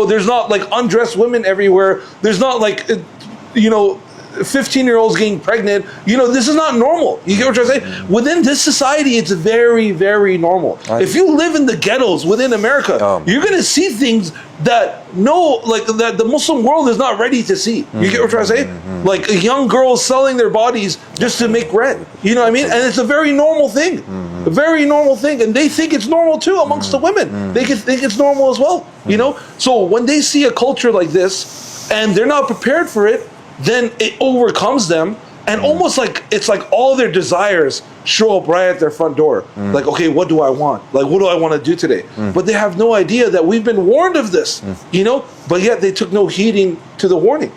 There's not like undressed women everywhere. There's not like, 15-year-olds getting pregnant. This is not normal. You get what I'm saying? Within this society, it's very, very normal. If you live in the ghettos within America, you're going to see things that that the Muslim world is not ready to see. You get what I'm saying? Like young girls selling their bodies just to make rent. You know what I mean? And it's a very normal thing. A very normal thing. And they think it's normal too amongst the women. They can think it's normal as well. So when they see a culture like this and they're not prepared for it, then it overcomes them, and almost like it's like all their desires show up right at their front door. Like, okay, what do I want? Like, what do I want to do today? But they have no idea that we've been warned of this, but yet they took no heeding to the warning,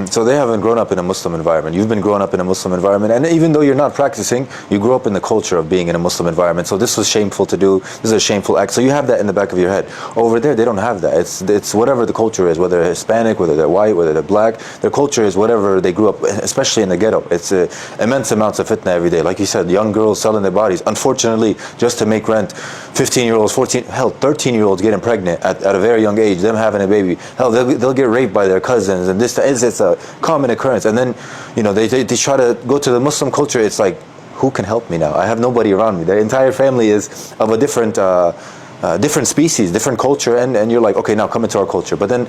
So they haven't grown up in a Muslim environment. You've been growing up in a Muslim environment, and even though you're not practicing, you grew up in the culture of being in a Muslim environment. So this was shameful to do. This is a shameful act. So you have that in the back of your head. Over there, they don't have that. It's whatever the culture is, whether they're Hispanic, whether they're white, whether they're black. Their culture is whatever they grew up, especially in the ghetto. It's immense amounts of fitna every day. Like you said, young girls selling their bodies, unfortunately, just to make rent. 15-year-olds, 13-year-olds getting pregnant at a very young age, them having a baby. Hell, they'll get raped by their cousins, and it's a common occurrence. And then, they try to go to the Muslim culture. It's like, who can help me now? I have nobody around me. Their entire family is of a different species, different culture, and you're like, okay, now come into our culture. But then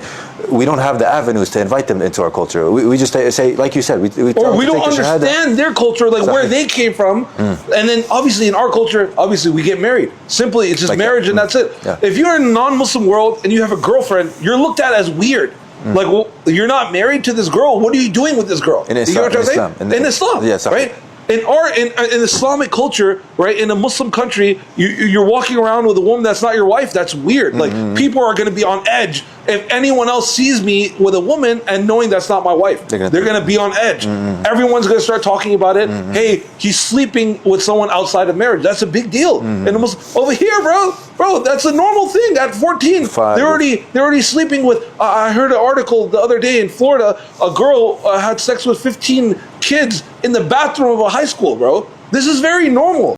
we don't have the avenues to invite them into our culture. We just say, like you said, we don't understand their culture, like where they came from. And then obviously in our culture, obviously we get married. Simply, it's just like marriage and that's it. Yeah. If you're in a non-Muslim world and you have a girlfriend, you're looked at as weird. Like, well, you're not married to this girl. What are you doing with this girl? In Islam. In Islam, yes, right? In Islamic culture, right, in a Muslim country, you're walking around with a woman that's not your wife. That's weird. Like, people are going to be on edge if anyone else sees me with a woman and knowing that's not my wife. They're going to be on edge. Everyone's going to start talking about it. Hey, he's sleeping with someone outside of marriage. That's a big deal. And over here, bro, that's a normal thing. At 14, they're already sleeping with. I heard an article the other day in Florida. A girl had sex with 15 kids in the bathroom of a high school, bro. This is very normal.